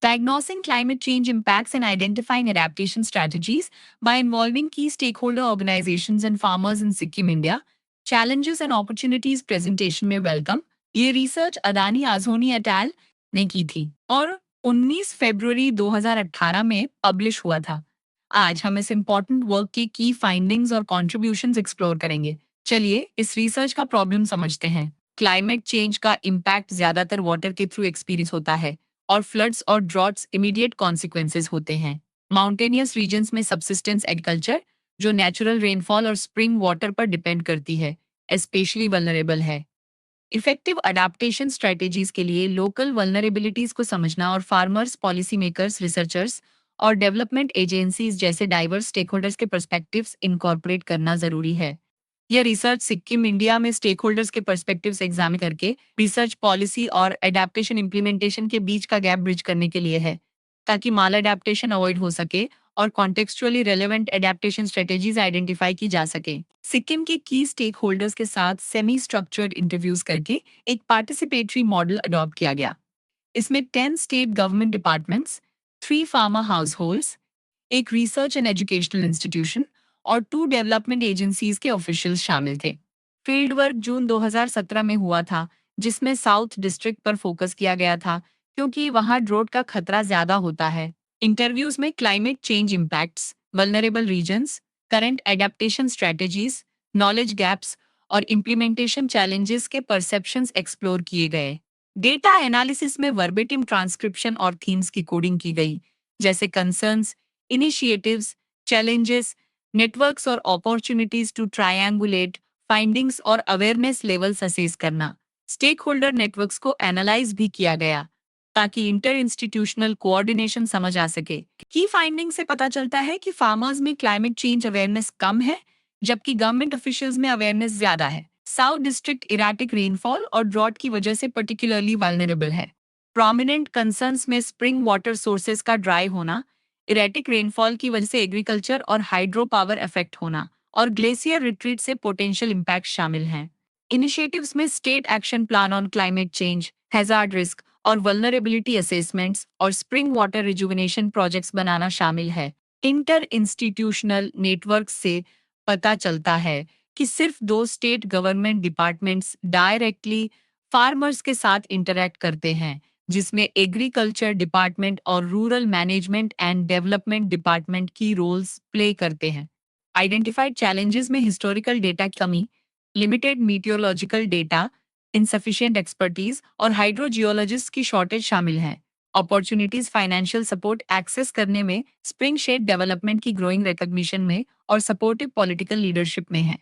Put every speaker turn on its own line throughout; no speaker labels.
Diagnosing climate change impacts and identifying adaptation strategies by involving key stakeholder organizations and farmers in Sikkim, India. Challenges and opportunities presentation में welcome. ये research Adani आजोनी अटैल ने की थी और 19 फरवरी 2018 में publish हुआ था। आज हम इस इम्पोर्टेंट वर्क की फाइंडिंग्स और कॉन्ट्रीब्यूशंस एक्सप्लोर करेंगे। चलिए इस रिसर्च का प्रॉब्लम समझते हैं। क्लाइमेट चेंज का इम्पैक्ट ज्यादातर वाटर के थ्रू एक्सपीरियंस होता है और फ्लड्स और ड्रॉट्स इमीडिएट कॉन्सिक्वेंसेज होते हैं। माउंटेनियस रीजन्स में सबसिस्टेंस एग्रीकल्चर, जो नेचुरल रेनफॉल और स्प्रिंग वाटर पर डिपेंड करती है, स्पेशली वल्नरेबल है। इफेक्टिव अडाप्टेशन स्ट्रेटेजीज के लिए लोकल वल्नरेबिलिटीज को समझना और फार्मर्स, पॉलिसी मेकर्स, रिसर्चर्स और डेवलपमेंट एजेंसीज जैसे डाइवर्स स्टेकहोल्डर्स के पर्सपेक्टिव्स इनकॉर्पोरेट करना जरूरी है। यह रिसर्च सिक्किम, इंडिया में स्टेकहोल्डर्स के पर्सपेक्टिव्स एग्जामिन करके रिसर्च, पॉलिसी और एडेप्टेशन इम्प्लीमेंटेशन के बीच का गैप ब्रिज करने के लिए है, ताकि माल एडेप्टेशन अवॉइड हो सके और contextually relevant adaptation strategies identify की जा सके। सिक्किम के की स्टेक होल्डर्स के साथ सेमी स्ट्रक्चर्ड इंटरव्यूज करके एक पार्टिसिपेटरी मॉडल अडॉप्ट किया गया। इसमें 10 state government departments, 3 farmer house holds, एक रिसर्च एंड एजुकेशनल इंस्टीट्यूशन और 2 डेवलपमेंट एजेंसीज के ऑफिशियल्स शामिल थे। फील्ड वर्क जून 2017 में हुआ था, जिसमें साउथ डिस्ट्रिक्ट पर फोकस किया गया था क्योंकि वहां ड्रोट का खतरा ज्यादा होता है। इंटरव्यूज में climate change impacts, vulnerable regions, current adaptation strategies, knowledge gaps और इम्प्लीमेंटेशन चैलेंजेस के परसेप्शंस एक्सप्लोर किए गए। डेटा एनालिसिस में वर्बेटिम ट्रांसक्रिप्शन और थीम्स की कोडिंग की गई, जैसे कंसर्न्स, इनिशिएटिव्स, चैलेंजेस, नेटवर्क्स और अपॉर्चुनिटीज टू ट्रायंगुलेट फाइंडिंग्स और अवेयरनेस लेवल्स असेस करना। स्टेक होल्डर नेटवर्क्स को एनालाइज भी किया गया ताकि इंटर इंस्टीट्यूशनल कोऑर्डिनेशन समझ आ सके। की फाइंडिंग से पता चलता है कि फार्मर्स में क्लाइमेट चेंज अवेयरनेस कम है, जबकि गवर्नमेंट ऑफिशियल्स में अवेयरनेस ज्यादा है। साउथ डिस्ट्रिक्ट इराटिक रेनफॉल और ड्रॉट की वजह से पर्टिकुलरली वल्नरेबल है। प्रोमिनेंट कंसर्न्स में स्प्रिंग वाटर सोर्सेज का ड्राई होना, इरेटिक रेनफॉल की वजह से एग्रीकल्चर और हाइड्रो पावर इफेक्ट होना और ग्लेशियर रिट्रीट से पोटेंशियल इम्पैक्ट शामिल हैं। इनिशिएटिव्स में state action plan on climate change, hazard risk और वल्नरेबिलिटी असेसमेंट्स और स्प्रिंग वाटर रिजुविनेशन प्रोजेक्ट्स बनाना शामिल है। इंटर इंस्टीट्यूशनल नेटवर्क से पता चलता है कि सिर्फ 2 state government departments directly farmers के साथ इंटरैक्ट करते हैं, जिसमें एग्रीकल्चर डिपार्टमेंट और rural management and development department की रोल्स प्ले करते हैं। आइडेंटिफाइड चैलेंजेस में हिस्टोरिकल डेटा की कमी, limited meteorological data, insufficient expertise और हाइड्रोजियोलॉजिस्ट की शॉर्टेज शामिल हैं। अपॉर्चुनिटीज फाइनेंशियल सपोर्ट एक्सेस करने में, स्प्रिंग शेड डेवलपमेंट की ग्रोइंग रिकॉग्निशन में और सपोर्टिव पॉलिटिकल लीडरशिप में है।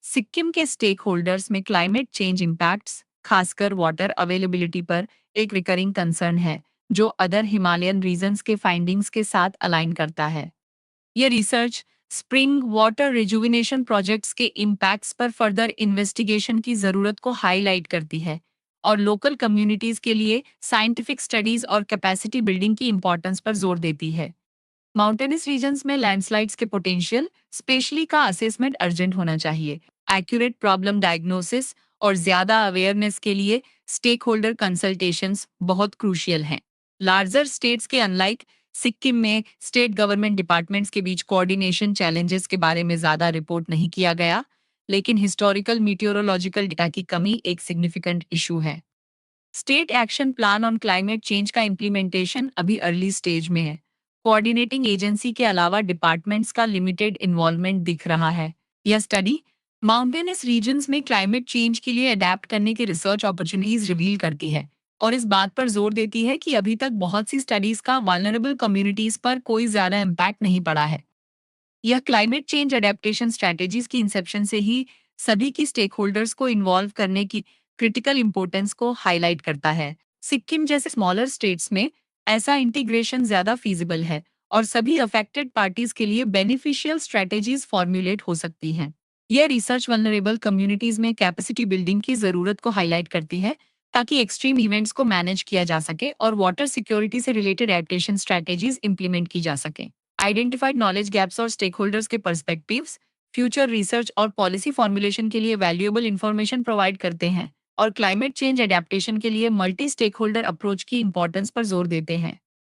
सिक्किम के स्टेक होल्डर्स में क्लाइमेट चेंज इम्पैक्ट्स, खासकर वाटर अवेलेबिलिटी पर एक रिकरिंग कंसर्न है, जो अदर हिमालयन रीजन्स के फाइंडिंग्स के साथ अलाइन करता है। यह research spring water rejuvenation projects के इम्पैक्ट्स पर फर्दर इन्वेस्टिगेशन की जरूरत को हाईलाइट करती है और लोकल कम्युनिटीज के लिए साइंटिफिक स्टडीज और कैपेसिटी बिल्डिंग की इंपॉर्टेंस पर जोर देती है। माउंटेनस रीजन्स में लैंडस्लाइड्स के पोटेंशियल स्पेशली का असेसमेंट अर्जेंट होना चाहिए। एक्यूरेट प्रॉब्लम डायग्नोसिस और ज्यादा अवेयरनेस के लिए स्टेक होल्डर कंसल्टेशंस बहुत क्रूशियल हैं। लार्जर स्टेट्स के अनलाइक सिक्किम में स्टेट गवर्नमेंट डिपार्टमेंट्स के बीच कोऑर्डिनेशन चैलेंजेस के बारे में ज्यादा रिपोर्ट नहीं किया गया, लेकिन हिस्टोरिकल मीटियोरोलॉजिकल डेटा की कमी एक सिग्निफिकेंट इशू है। State action plan on climate change का इम्प्लीमेंटेशन अभी अर्ली स्टेज में है। कोऑर्डिनेटिंग एजेंसी के अलावा डिपार्टमेंट्स का लिमिटेड इन्वॉल्वमेंट दिख रहा है। यह स्टडी माउंटेनस रीजन्स में क्लाइमेट चेंज के लिए अडेप्ट करने के रिसर्च अपॉर्चुनिटीज रिवील करती है और इस बात पर जोर देती है कि अभी तक बहुत सी स्टडीज का वल्नरेबल कम्युनिटीज पर कोई ज्यादा इम्पैक्ट नहीं पड़ा है। यह क्लाइमेट चेंज अडेप्टेशन स्ट्रैटेजीज की इंसेप्शन से ही सभी की स्टेक होल्डर्स को इन्वॉल्व करने की क्रिटिकल इंपॉर्टेंस को हाईलाइट करता है। सिक्किम जैसे स्मॉलर स्टेट्स में ऐसा इंटीग्रेशन ज्यादा फीजिबल है और सभी अफेक्टेड पार्टीज के लिए बेनिफिशियल स्ट्रैटेजीज फॉर्मुलेट हो सकती हैं। यह रिसर्च वल्नरेबल कम्युनिटीज में कैपेसिटी बिल्डिंग की जरूरत को हाईलाइट करती है, ताकि एक्सट्रीम इवेंट्स को मैनेज किया जा सके और वाटर सिक्योरिटी से रिलेटेड एडेप्टेशन स्ट्रैटेजीज इंप्लीमेंट की जा सके। आइडेंटिफाइड नॉलेज गैप्स और स्टेकहोल्डर्स के पर्सपेक्टिव्स फ्यूचर रिसर्च और पॉलिसी फॉर्मुलेशन के लिए वैल्यूएबल इंफॉर्मेशन प्रोवाइड करते हैं और क्लाइमेट चेंज एडेप्टेशन के लिए मल्टी स्टेक होल्डर अप्रोच की इंपॉर्टेंस पर जोर देते हैं।